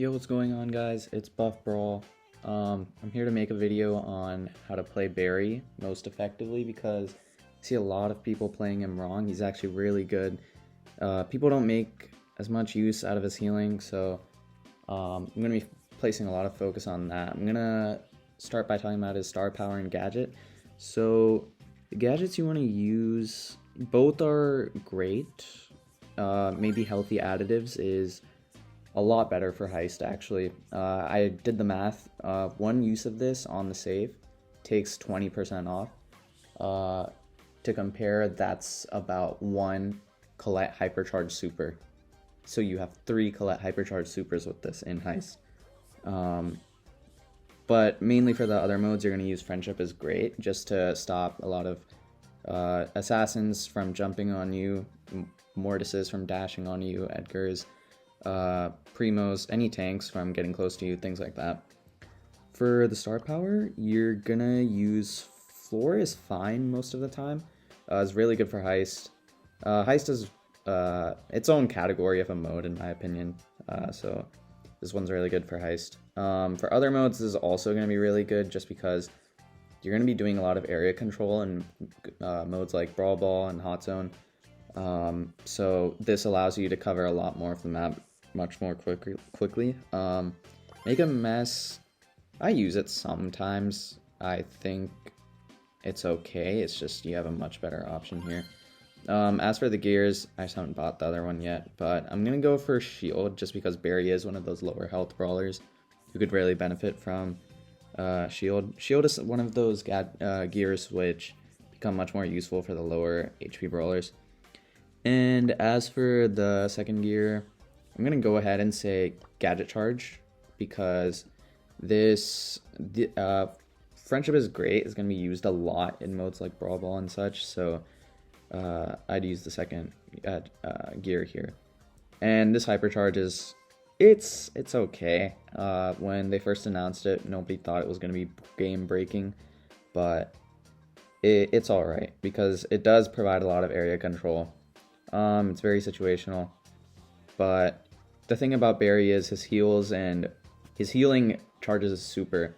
Yo, what's going on, guys? It's Buff Brawl. I'm here to make a video on how to play Barry most effectively because I see a lot of people playing him wrong. He's actually really good. People don't make as much use out of his healing, so I'm going to be placing a lot of focus on that. I'm going to start by talking about his star power and gadget. So the gadgets you want to use, both are great. Maybe healthy additives is a lot better for Heist, actually. I did the math. One use of this on the save takes 20% off. To compare, that's about one Colette Hypercharge Super. So you have 3 Colette Hypercharge Supers with this in Heist. But mainly for the other modes, you're going to use Friendship is great, just to stop a lot of assassins from jumping on you, Mortises from dashing on you, Edgars, Primos, any tanks from getting close to you, things like that. For the star power, you're gonna use Floor is fine most of the time. It's really good for Heist. Heist is its own category of a mode in my opinion, so this one's really good for Heist. For other modes, this is also going to be really good just because you're going to be doing a lot of area control in modes like Brawl Ball and Hot Zone. So this allows you to cover a lot more of the map much more quickly. Make a Mess, I use it sometimes. I think it's okay. It's just you have a much better option here. As for the gears, I just haven't bought the other one yet, but I'm gonna go for Shield just because Barry is one of those lower health brawlers who could really benefit from Shield. Shield is one of those gears which become much more useful for the lower HP brawlers. And as for the second gear, I'm gonna go ahead and say Gadget Charge because this Friendship is great. It's gonna be used a lot in modes like Brawl Ball and such, so I'd use the second gear here. And this Hypercharge is it's okay. When they first announced it, nobody thought it was gonna be game breaking, but it's alright because it does provide a lot of area control. It's very situational, but the thing about Barry is his heals and his healing charges is super,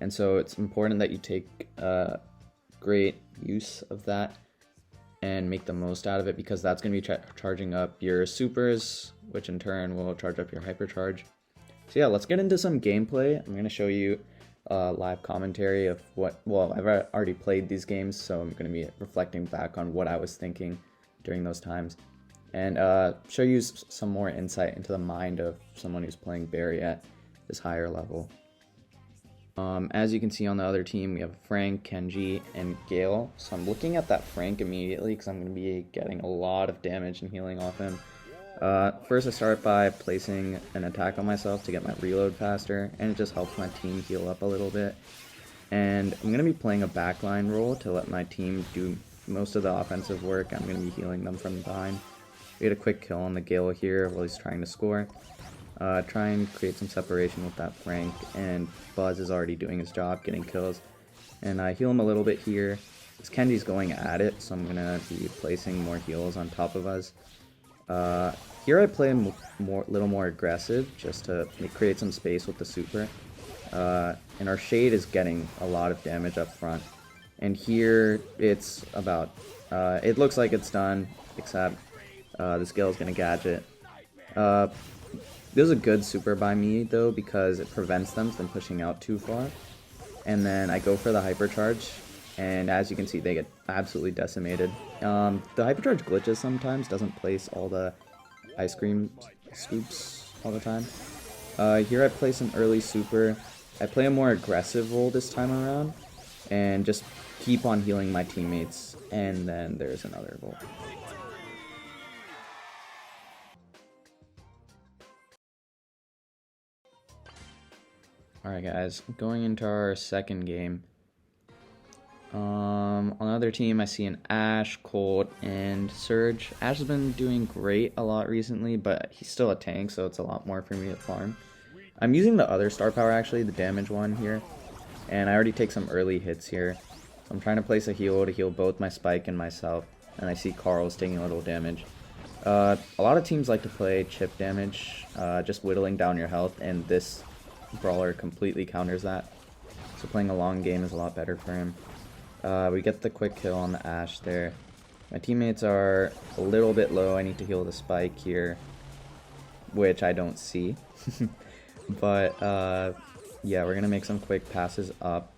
and so it's important that you take great use of that and make the most out of it because that's going to be charging up your supers, which in turn will charge up your hypercharge. So yeah, let's get into some gameplay. I'm going to show you live commentary of well, I've already played these games, so I'm going to be reflecting back on what I was thinking during those times and show you some more insight into the mind of someone who's playing Barry at this higher level. As you can see on the other team, we have Frank, Kenji, and Gale. So I'm looking at that Frank immediately because I'm going to be getting a lot of damage and healing off him. First I start by placing an attack on myself to get my reload faster, and it just helps my team heal up a little bit. And I'm going to be playing a backline role to let my team do most of the offensive work. I'm going to be healing them from behind. We get a quick kill on the Gale here while he's trying to score. Try and create some separation with that Frank, and Buzz is already doing his job, getting kills. And I heal him a little bit here. This Kenji's going at it, so I'm going to be placing more heals on top of us. Here I play a little more aggressive, just to create some space with the super. And our Shade is getting a lot of damage up front. And here it's about, it looks like it's done, except this Gale is going to gadget. This is a good super by me though because it prevents them from pushing out too far. And then I go for the Hypercharge, and as you can see they get absolutely decimated. The Hypercharge glitches sometimes, doesn't place all the ice cream scoops all the time. Here I place an early super. I play a more aggressive role this time around and just keep on healing my teammates, and then there's another volt. Alright guys, going into our second game. On the other team I see an Ashe, Colt, and Surge. Ashe has been doing great a lot recently, but he's still a tank, so it's a lot more for me to farm. I'm using the other star power actually, the damage one here, and I already take some early hits here. So I'm trying to place a heal to heal both my Spike and myself, and I see Carl's taking a little damage. A lot of teams like to play chip damage, just whittling down your health, and this brawler completely counters that. So playing a long game is a lot better for him. We get the quick kill on the Ashe there. My teammates are a little bit low. I need to heal the Spike here, which I don't see. But yeah, we're going to make some quick passes up.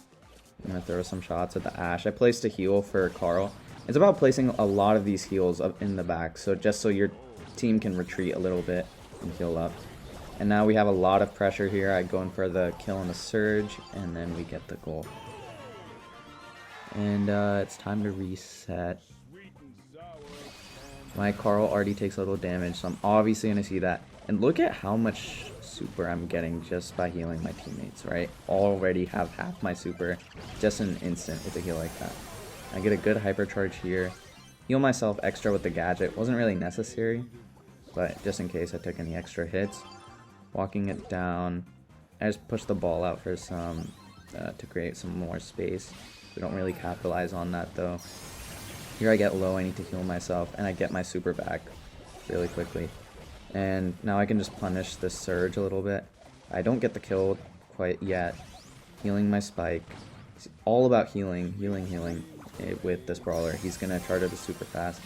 I'm going to throw some shots at the Ashe. I placed a heal for Carl. It's about placing a lot of these heals up in the back, so just so your team can retreat a little bit and heal up. And now we have a lot of pressure here. I go in for the kill on the Surge, and then we get the goal. And it's time to reset. My Carl already takes a little damage, so I'm obviously going to see that. And look at how much super I'm getting just by healing my teammates, right? Already have half my super just in an instant with a heal like that. I get a good hypercharge here. Heal myself extra with the gadget. Wasn't really necessary, but just in case I took any extra hits. Walking it down. I just push the ball out for some, to create some more space. We don't really capitalize on that though. Here I get low, I need to heal myself, and I get my super back really quickly. And now I can just punish this Surge a little bit. I don't get the kill quite yet. Healing my Spike. It's all about healing with this brawler. He's going to charge up super fast.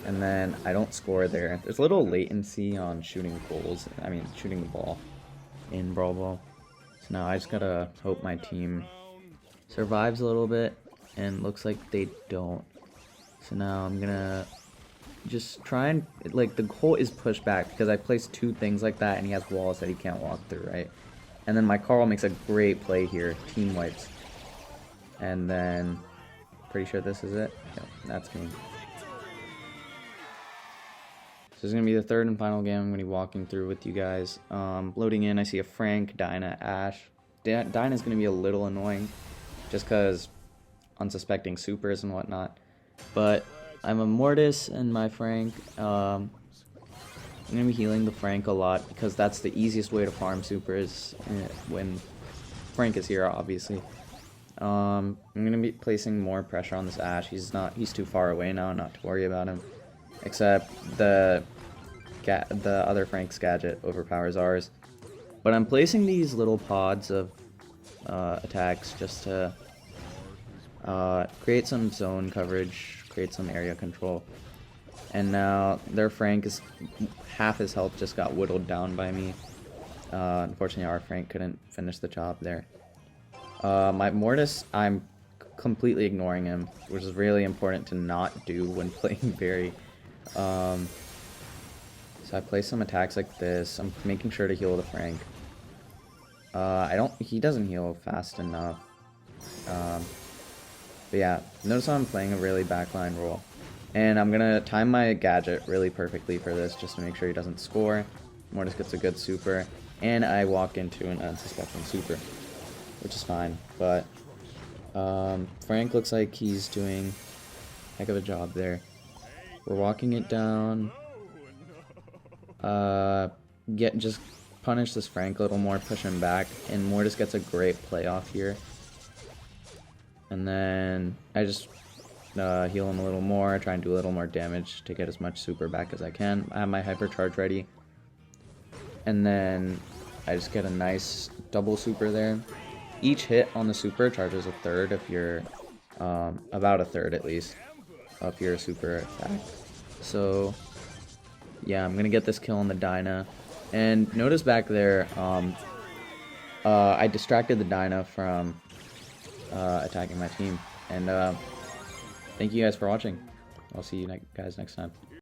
And then I don't score there. There's a little latency on shooting goals. I mean, shooting the ball in Brawl Ball. So now I just got to hope my team survives a little bit. And looks like they don't. So now I'm going to just try and, like, the goal is pushed back because I placed two things like that and he has walls that he can't walk through, right? And then my Carl makes a great play here, team wipes. And then, pretty sure this is it. Yep, that's me. So this is going to be the third and final game I'm going to be walking through with you guys. Loading in, I see a Frank, Dyna, Ashe. Dyna's going to be a little annoying just because unsuspecting supers and whatnot. But I'm a Mortis and my Frank. I'm going to be healing the Frank a lot because that's the easiest way to farm supers when Frank is here, obviously. I'm going to be placing more pressure on this Ashe. He's too far away now not to worry about him. Except the other Frank's gadget overpowers ours. But I'm placing these little pods of attacks just to create some zone coverage, create some area control. And now their Frank is half his health just got whittled down by me. Unfortunately our Frank couldn't finish the job there. My Mortis, I'm completely ignoring him, which is really important to not do when playing Barry. So I play some attacks like this. I'm making sure to heal the Frank. He doesn't heal fast enough. But yeah, notice how I'm playing a really backline role. And I'm gonna time my gadget really perfectly for this just to make sure he doesn't score. Mortis gets a good super, and I walk into an unsuspecting super, which is fine. But Frank looks like he's doing a heck of a job there. We're walking it down. Just punish this Frank a little more, push him back, and Mortis gets a great play off here. And then I just heal him a little more, try and do a little more damage to get as much super back as I can. I have my hypercharge ready. And then I just get a nice double super there. Each hit on the super charges a third if you're, about a third at least, of your super attack. So, yeah, I'm going to get this kill on the Dyna. And notice back there, I distracted the Dyna from attacking my team. And thank you guys for watching. I'll see you guys next time.